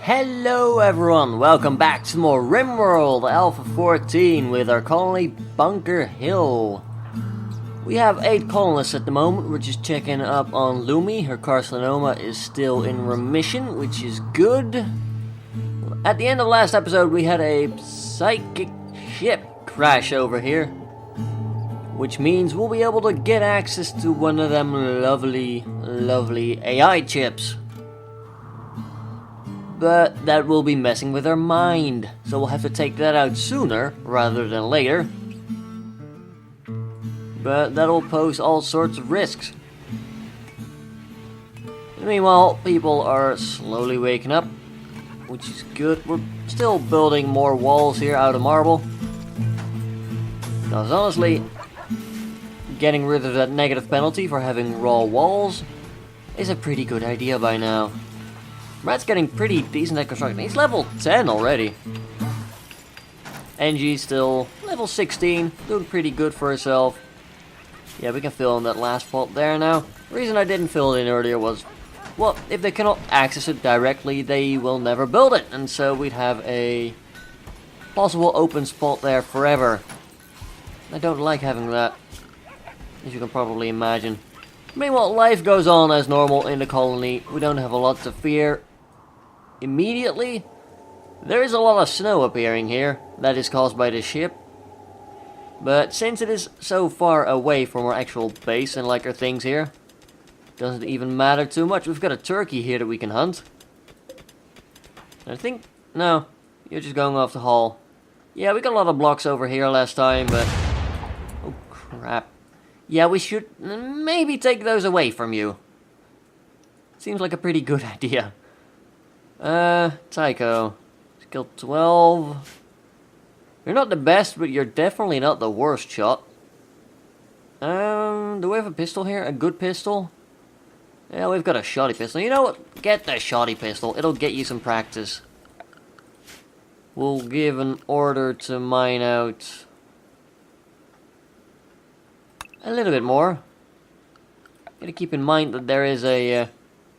Hello everyone, welcome back to more Rimworld Alpha 14 with our colony Bunker Hill. We have 8 colonists at the moment. We're just checking up on Lumi. Her carcinoma is still in remission, which is good. At the end of last episode we had a psychic ship crash over here, which means we'll be able to get access to one of them lovely AI chips. But that will be messing with our mind, so we'll have to take that out sooner rather than later. But that'll pose all sorts of risks. Meanwhile, people are slowly waking up, which is good. We're still building more walls here out of marble. Because honestly, getting rid of that negative penalty for having raw walls is a pretty good idea by now. Rat's getting pretty decent at construction. He's level 10 already. Angie's still level 16, doing pretty good for herself. Yeah, we can fill in that last spot there now. The reason I didn't fill it in earlier was, well, if they cannot access it directly, they will never build it. And so we'd have a possible open spot there forever. I don't like having that, as you can probably imagine. Meanwhile, life goes on as normal in the colony. We don't have a lot to fear immediately. There is a lot of snow appearing here. That is caused by the ship. But since it is so far away from our actual base and like our things here, doesn't even matter too much. We've got a turkey here that we can hunt. I think... no, you're just going off the hall. Yeah, we got a lot of blocks over here last time, but... oh crap. Yeah, we should maybe take those away from you. Seems like a pretty good idea. Tycho. Skill 12. You're not the best, but you're definitely not the worst shot. Do we have a pistol here? A good pistol? Yeah, we've got a shoddy pistol. You know what? Get the shoddy pistol. It'll get you some practice. We'll give an order to mine out a little bit more. Gotta keep in mind that there is a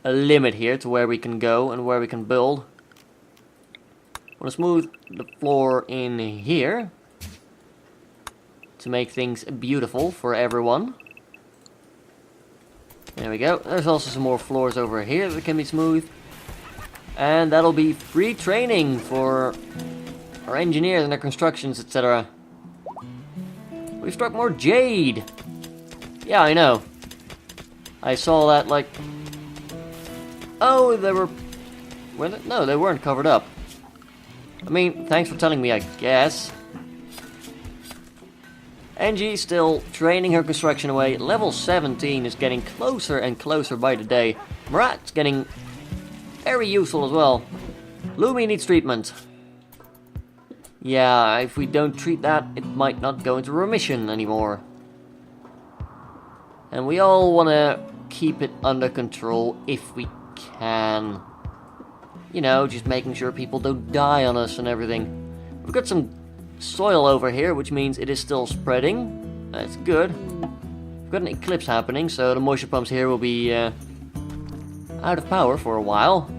limit here to where we can go and where we can build. Want to smooth the floor in here to make things beautiful for everyone. There we go. There's also some more floors over here that can be smoothed. And that'll be free training for our engineers and their constructions, etc. We've struck more jade. Yeah, I know. I saw that like... oh, they were... no, they weren't covered up. I mean, thanks for telling me, I guess. Angie's still training her construction away. Level 17 is getting closer and closer by the day. Murat's getting very useful as well. Lumi needs treatment. Yeah, if we don't treat that, it might not go into remission anymore. And we all want to keep it under control if we can. You know, just making sure people don't die on us and everything. We've got some soil over here, which means it is still spreading. That's good. We've got an eclipse happening, so the moisture pumps here will be out of power for a while.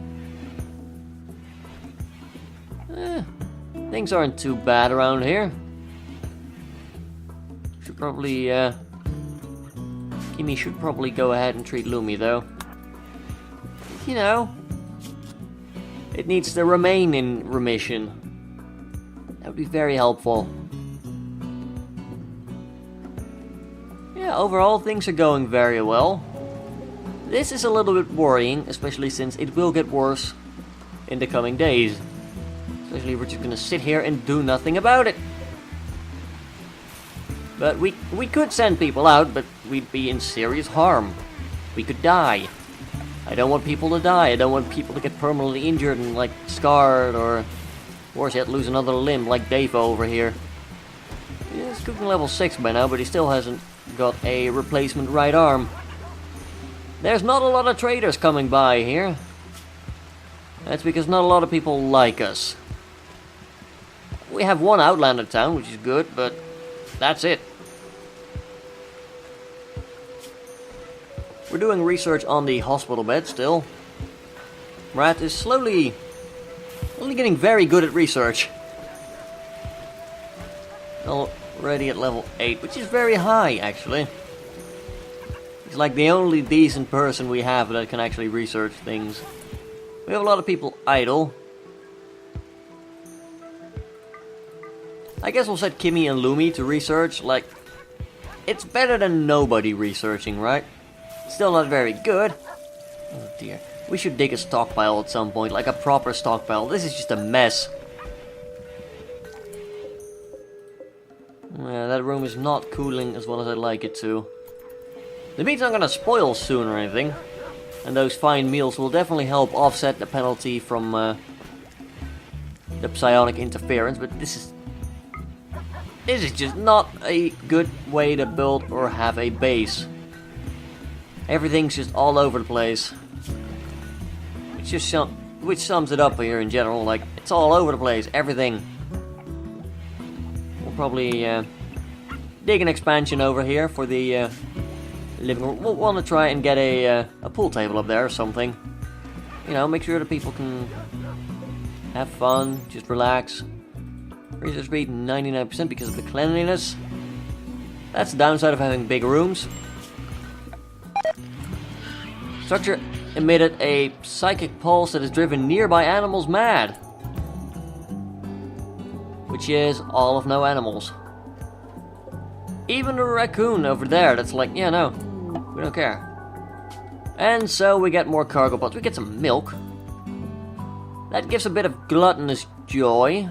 Things aren't too bad around here. Should probably... Kimmy should probably go ahead and treat Lumi, though. You know, it needs to remain in remission. That would be very helpful. Yeah, overall things are going very well. This is a little bit worrying, especially since it will get worse in the coming days. Especially if we're just gonna sit here and do nothing about it. But we could send people out, but we'd be in serious harm. We could die. I don't want people to die. I don't want people to get permanently injured and like scarred or worse yet lose another limb like Dave over here. He's cooking level 6 by now, but he still hasn't got a replacement right arm. There's not a lot of traders coming by here. That's because not a lot of people like us. We have one Outlander town, which is good, but that's it. We're doing research on the hospital bed still. Rat is slowly Only getting very good at research. Already at level 8, which is very high, actually. It's like the only decent person we have that can actually research things. We have a lot of people idle. I guess we'll set Kimmy and Lumi to research. Like, it's better than nobody researching, right? Still not very good. Oh dear. We should dig a stockpile at some point, like a proper stockpile. This is just a mess. Yeah, that room is not cooling as well as I'd like it to. The meat's not gonna spoil soon or anything. And those fine meals will definitely help offset the penalty from the psionic interference, but this is just not a good way to build or have a base. Everything's just all over the place. Which sums it up here in general, like, it's all over the place, everything. We'll probably dig an expansion over here for the living room. We'll want to try and get a pool table up there or something. You know, make sure that people can have fun, just relax. Research speed 99% because of the cleanliness. That's the downside of having big rooms. Structure emitted a psychic pulse that has driven nearby animals mad. Which is all of no animals. Even the raccoon over there that's like, yeah, no, we don't care. And so we get more cargo pods. We get some milk. That gives a bit of gluttonous joy.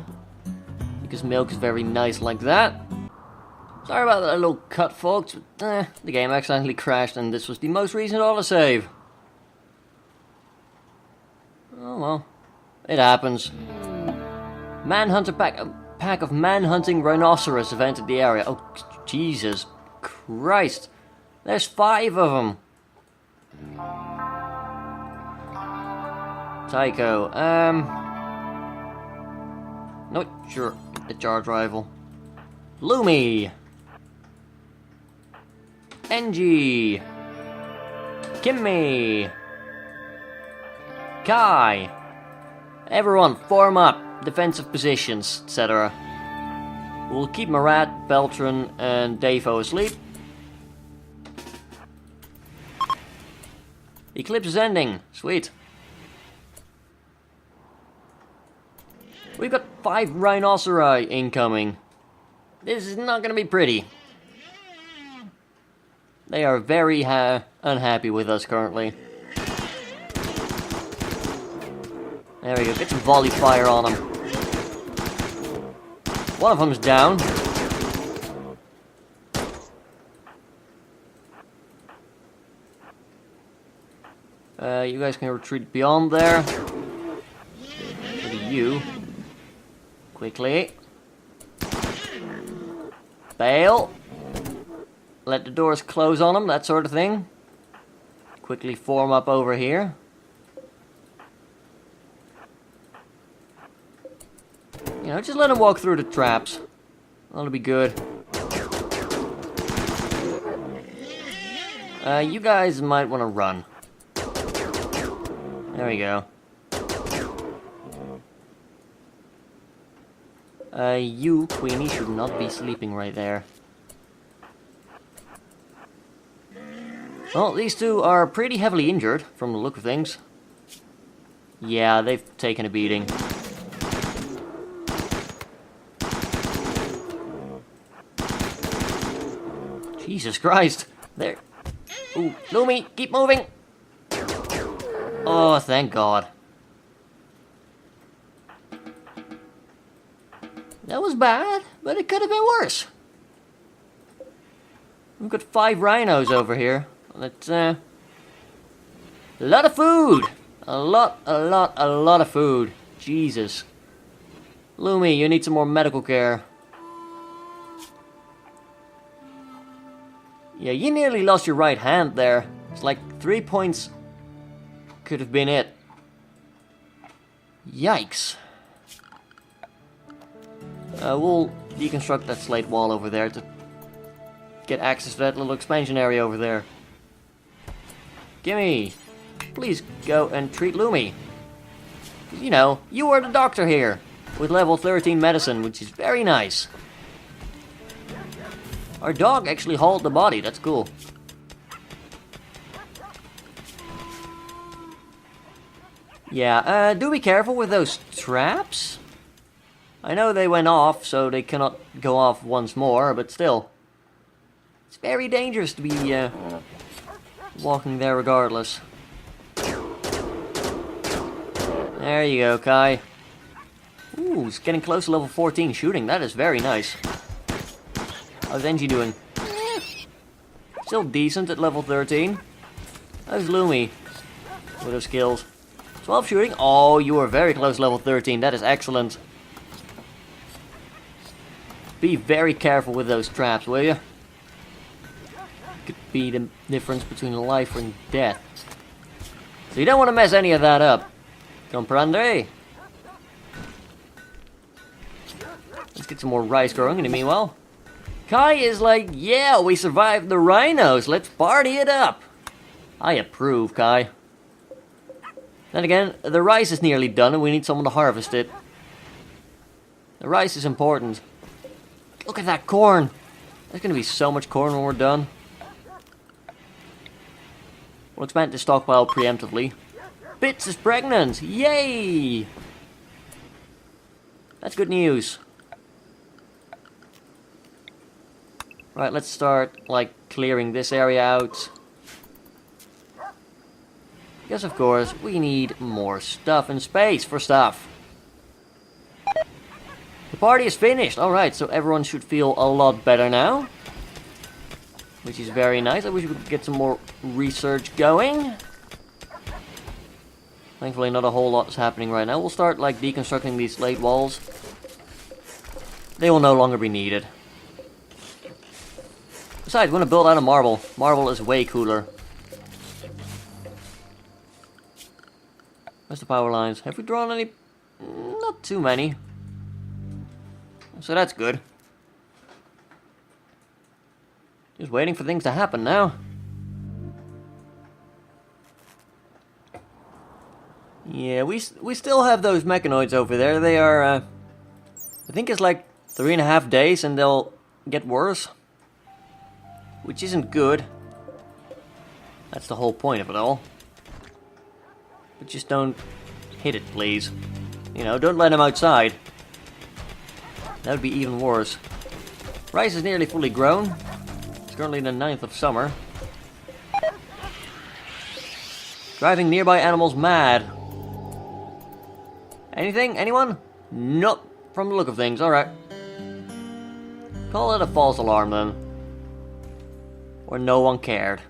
Because milk is very nice like that. Sorry about that little cut, folks. But, the game accidentally crashed and this was the most recent autosave. Oh well. It happens. Manhunter pack. A pack of man-hunting rhinoceros have entered the area. Oh, Jesus Christ. There's 5 of them. Tycho. Not sure. The charge rifle. Lumi. Engie. Kimmy. Kai. Everyone, form up. Defensive positions, etc. We'll keep Marat, Beltran, and Davo asleep. Eclipse is ending. Sweet. We've got 5 rhinoceri incoming. This is not going to be pretty. They are very unhappy with us currently. There we go, get some volley fire on them. One of them's down. You guys can retreat beyond there. Look at you. Quickly. Bail. Let the doors close on them, that sort of thing. Quickly form up over here. You know, just let them walk through the traps. That'll be good. You guys might want to run. There we go. You, Queenie, should not be sleeping right there. Well, these two are pretty heavily injured, from the look of things. Yeah, they've taken a beating. Jesus Christ. There. Ooh, Lumi, keep moving. Oh, thank God. That was bad, but it could have been worse. We've got 5 rhinos over here. That's, a lot of food. A lot of food. Jesus. Lumi, you need some more medical care. Yeah, you nearly lost your right hand there. It's like 3 points could have been it. Yikes. We'll deconstruct that slate wall over there to get access to that little expansion area over there. Gimme! Please go and treat Lumi. You know, you are the doctor here, with level 13 medicine, which is very nice. Our dog actually hauled the body, that's cool. Yeah, do be careful with those traps. I know they went off, so they cannot go off once more, but still. It's very dangerous to be walking there regardless. There you go, Kai. Ooh, he's getting close to level 14 shooting. That is very nice. How's Engie doing? Still decent at level 13. How's Lumi with her skills? 12 shooting. Oh, you are very close to level 13. That is excellent. Be very careful with those traps, will you? Could be the difference between life and death. So you don't want to mess any of that up. Comprende? Let's get some more rice growing in the meanwhile. Kai is like, yeah, we survived the rhinos. Let's party it up. I approve, Kai. Then again, the rice is nearly done and we need someone to harvest it. The rice is important. Look at that corn. There's going to be so much corn when we're done. We'll expand the stockpile preemptively. Bits is pregnant. Yay! That's good news. Right, let's start, like, clearing this area out. Yes, of course, we need more stuff and space for stuff. The party is finished. Alright, so everyone should feel a lot better now. Which is very nice. I wish we could get some more research going. Thankfully, not a whole lot is happening right now. We'll start, like, deconstructing these slate walls. They will no longer be needed. Besides, we're going to build out of marble. Marble is way cooler. Where's the power lines? Have we drawn any? Not too many. So that's good. Just waiting for things to happen now. Yeah, we still have those mechanoids over there. They are, I think it's like 3.5 days and they'll get worse. Which isn't good. That's the whole point of it all. But just don't hit it, please. You know, don't let them outside. That would be even worse. Rice is nearly fully grown. It's currently the 9th of summer. Driving nearby animals mad. Anything? Anyone? Nope. From the look of things, alright. Call it a false alarm then. Or no one cared.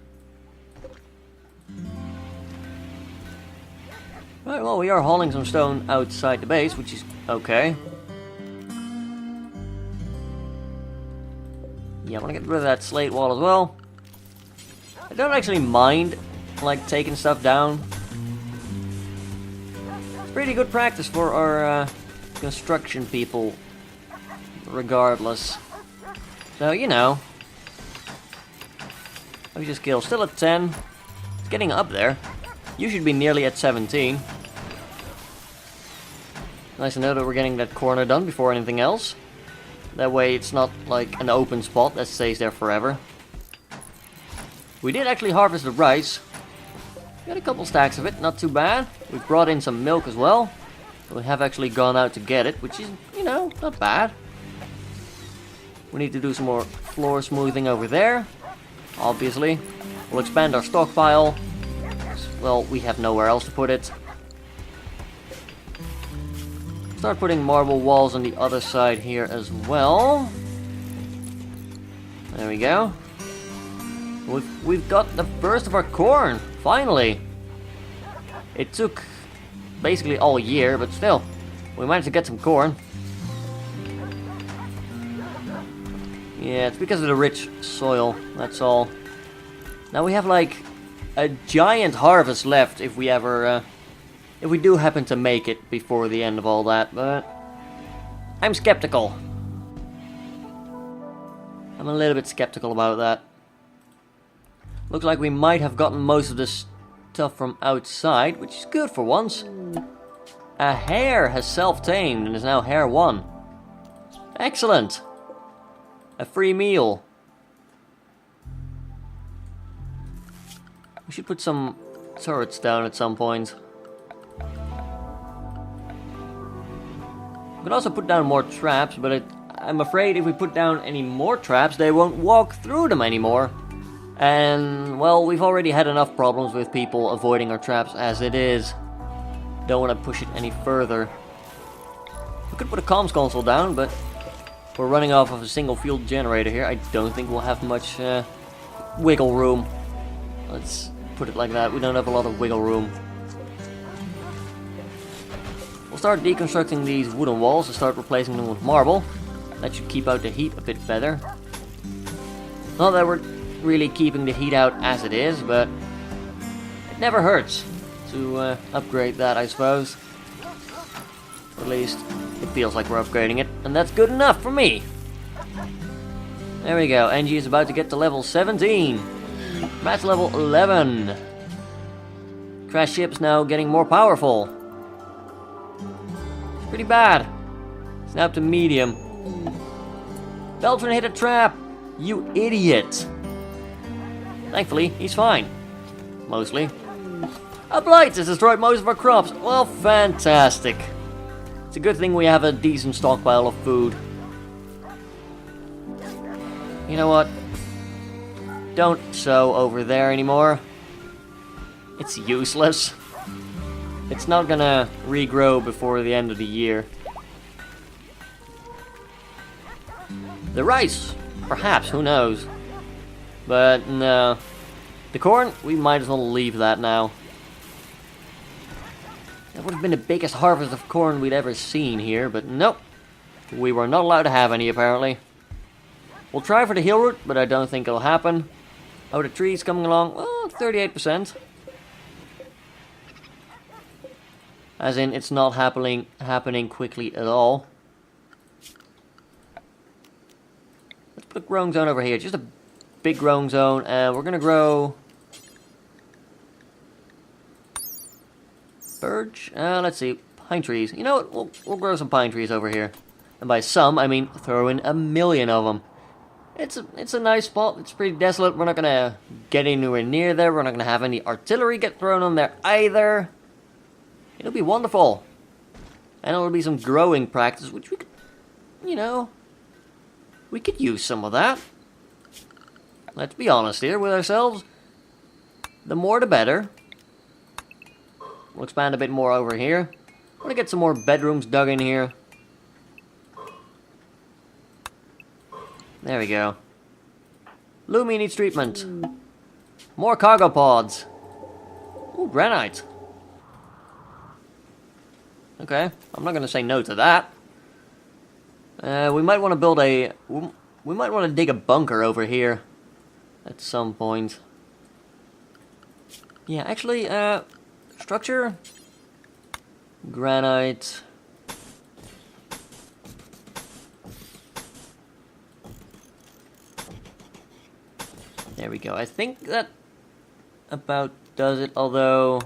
Right, well, we are hauling some stone outside the base, which is okay. Yeah, I want to get rid of that slate wall as well. I don't actually mind, like, taking stuff down. It's pretty good practice for our construction people, regardless. So, you know. How's your skill? Still at 10. It's getting up there. You should be nearly at 17. Nice to know that we're getting that corner done before anything else. That way it's not like an open spot that stays there forever. We did actually harvest the rice. Got a couple stacks of it, not too bad. We brought in some milk as well. We have actually gone out to get it, which is, you know, not bad. We need to do some more floor smoothing over there. Obviously. We'll expand our stockpile. Well, we have nowhere else to put it. Start putting marble walls on the other side here as well. There we go. We've got the first of our corn, finally. It took basically all year, but still, we managed to get some corn. Yeah, it's because of the rich soil, that's all. Now we have like a giant harvest left if we ever, if we do happen to make it before the end of all that, but I'm skeptical. I'm a little bit skeptical about that. Looks like we might have gotten most of this stuff from outside, which is good for once. A hare has self-tamed and is now hare 1. Excellent. A free meal. We should put some turrets down at some point. We could also put down more traps, but I'm afraid if we put down any more traps, they won't walk through them anymore. And, well, we've already had enough problems with people avoiding our traps as it is. Don't want to push it any further. We could put a comms console down, but we're running off of a single fuel generator here. I don't think we'll have much wiggle room. Let's put it like that. We don't have a lot of wiggle room. We'll start deconstructing these wooden walls and start replacing them with marble. That should keep out the heat a bit better. Not that we're really keeping the heat out as it is, but it never hurts to upgrade that, I suppose. Or at least it feels like we're upgrading it, and that's good enough for me. There we go. Engie is about to get to level 17. Matt's level 11. Crash ship's now getting more powerful. It's pretty bad. It's now up to medium. Beltran hit a trap! You idiot! Thankfully, he's fine. Mostly. A blight has destroyed most of our crops. Well, fantastic. It's a good thing we have a decent stockpile of food. You know what? Don't sow over there anymore. It's useless. It's not gonna regrow before the end of the year. The rice, perhaps, who knows. But no. The corn, we might as well leave that now. That would have been the biggest harvest of corn we'd ever seen here, but nope. We were not allowed to have any, apparently. We'll try for the hill route, but I don't think it'll happen. Oh, the trees coming along, well, 38%. As in, it's not happening quickly at all. Let's put a growing zone over here, just a big growing zone, and we're gonna grow birch. Let's see, pine trees. You know what? We'll grow some pine trees over here, and by some I mean throw in 1,000,000 of them. It's a nice spot. It's pretty desolate. We're not gonna get anywhere near there. We're not gonna have any artillery get thrown on there either. It'll be wonderful, and it'll be some growing practice, which we could, you know, we could use some of that. Let's be honest here with ourselves. The more the better. We'll expand a bit more over here. I want to get some more bedrooms dug in here. There we go. Lumi needs treatment. More cargo pods. Ooh, granite. Okay, I'm not going to say no to that. We might want to build a... We might want to dig a bunker over here. At some point. Yeah, actually, structure. Granite. There we go. I think that about does it, although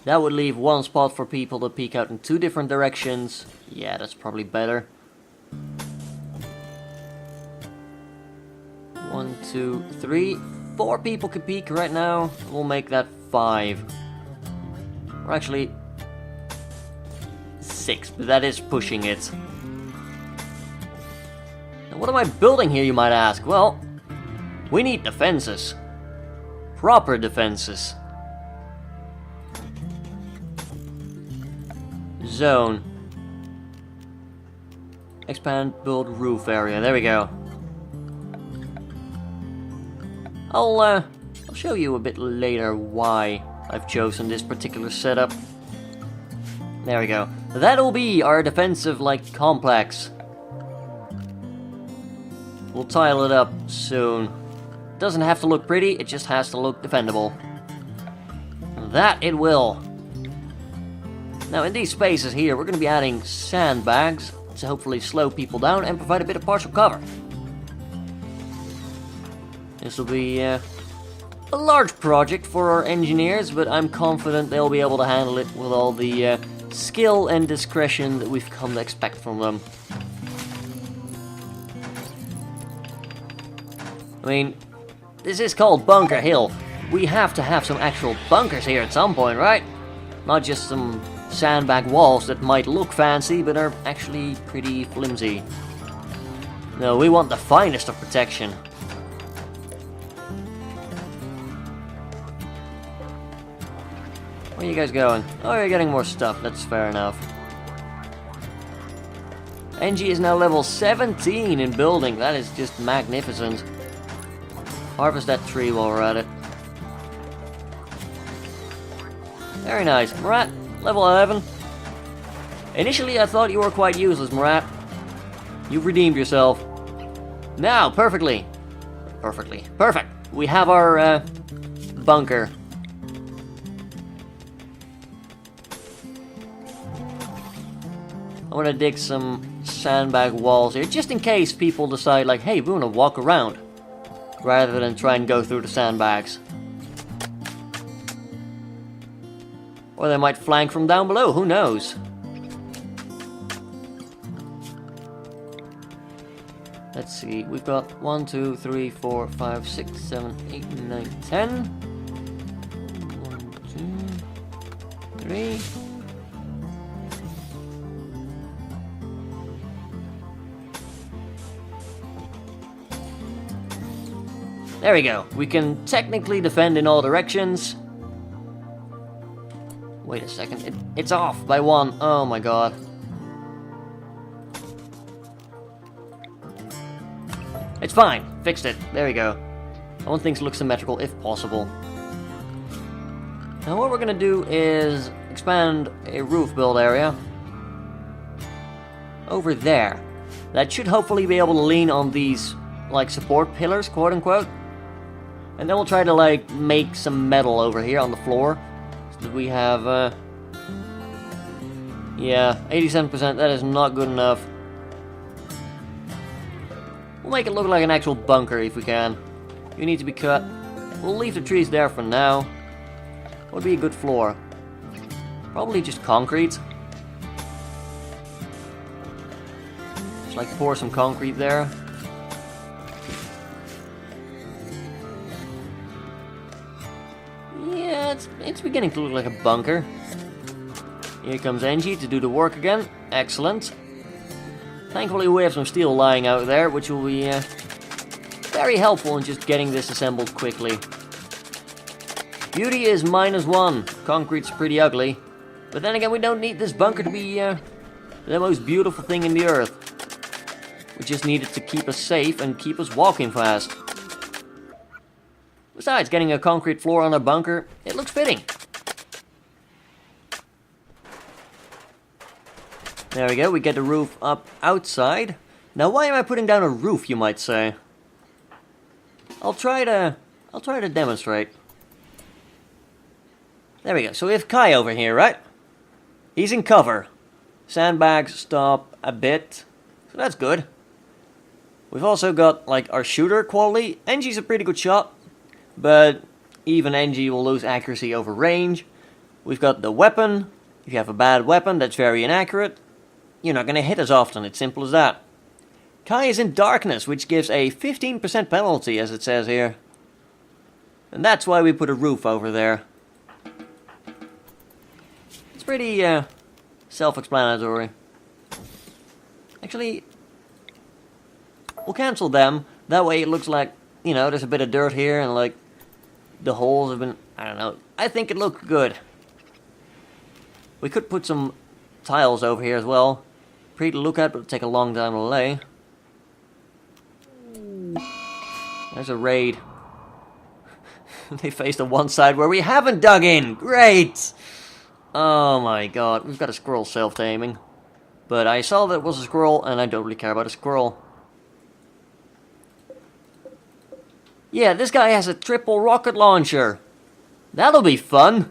that would leave one spot for people to peek out in 2 different directions. Yeah, that's probably better. 1, 2, 3, 4 people could peek right now. We'll make that 5. Or actually 6, but that is pushing it. Now, what am I building here, you might ask? Well, we need defenses. Proper defenses. Zone. Expand, build roof area. There we go. I'll show you a bit later why I've chosen this particular setup. There we go. That'll be our defensive, complex. We'll tile it up soon. Doesn't have to look pretty, it just has to look defendable. That it will. Now in these spaces here, we're going to be adding sandbags to hopefully slow people down and provide a bit of partial cover. This will be a large project for our engineers, but I'm confident they'll be able to handle it with all the skill and discretion that we've come to expect from them. I mean, this is called Bunker Hill. We have to have some actual bunkers here at some point, right? Not just some sandbag walls that might look fancy, but are actually pretty flimsy. No, we want the finest of protection. Where are you guys going? Oh, you're getting more stuff. That's fair enough. NG is now level 17 in building. That is just magnificent. Harvest that tree while we're at it. Very nice. Murat, level 11. Initially, I thought you were quite useless, Murat. You've redeemed yourself. Now, perfect. We have our bunker. I want to dig some sandbag walls here, just in case people decide, like, hey, we want to walk around, rather than try and go through the sandbags. Or they might flank from down below, who knows? Let's see, we've got 1, 2, 3, 4, 5, 6, 7, 8, 9, 10. 1, 2, 3. There we go. We can technically defend in all directions. Wait a second. It's off by 1. Oh my god. It's fine. Fixed it. There we go. I want things to look symmetrical if possible. Now what we're going to do is expand a roof build area over there. That should hopefully be able to lean on these, like, support pillars, quote unquote. And then we'll try to, like, make some metal over here on the floor. So that we have, yeah, 87%, that is not good enough. We'll make it look like an actual bunker if we can. You need to be cut. We'll leave the trees there for now. What would be a good floor? Probably just concrete. Just like pour some concrete there. It's beginning to look like a bunker. Here comes NG to do the work again. Excellent. Thankfully we have some steel lying out there, which will be very helpful in just getting this assembled quickly. Beauty is -1. Concrete's pretty ugly. But then again, we don't need this bunker to be the most beautiful thing in the earth. We just need it to keep us safe and keep us walking fast. Besides, getting a concrete floor on a bunker, it looks fitting. There we go, we get the roof up outside. Now why am I putting down a roof, you might say? I'll try to demonstrate. There we go, so we have Kai over here, right? He's in cover. Sandbags stop a bit, so that's good. We've also got, like, our shooter quality. NG's a pretty good shot. But even NG will lose accuracy over range. We've got the weapon. If you have a bad weapon that's very inaccurate, you're not going to hit as often. It's simple as that. Kai is in darkness, which gives a 15% penalty, as it says here. And that's why we put a roof over there. It's pretty self-explanatory. Actually, we'll cancel them. That way it looks like, you know, there's a bit of dirt here and, like, the holes have been, I don't know. I think it looked good. We could put some tiles over here as well. Pretty to look at, but it'll take a long time to lay. There's a raid. They faced on one side where we haven't dug in. Great! Oh my god. We've got a squirrel self-taming. But I saw that it was a squirrel, and I don't really care about a squirrel. Yeah, this guy has a triple rocket launcher. That'll be fun.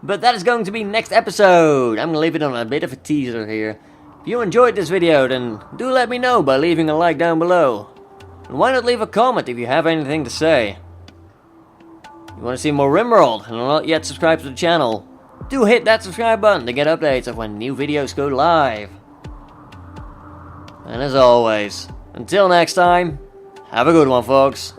But that is going to be next episode. I'm going to leave it on a bit of a teaser here. If you enjoyed this video, then do let me know by leaving a like down below. And why not leave a comment if you have anything to say. You want to see more Rimworld and are not yet subscribed to the channel, do hit that subscribe button to get updates of when new videos go live. And as always, until next time, have a good one, folks.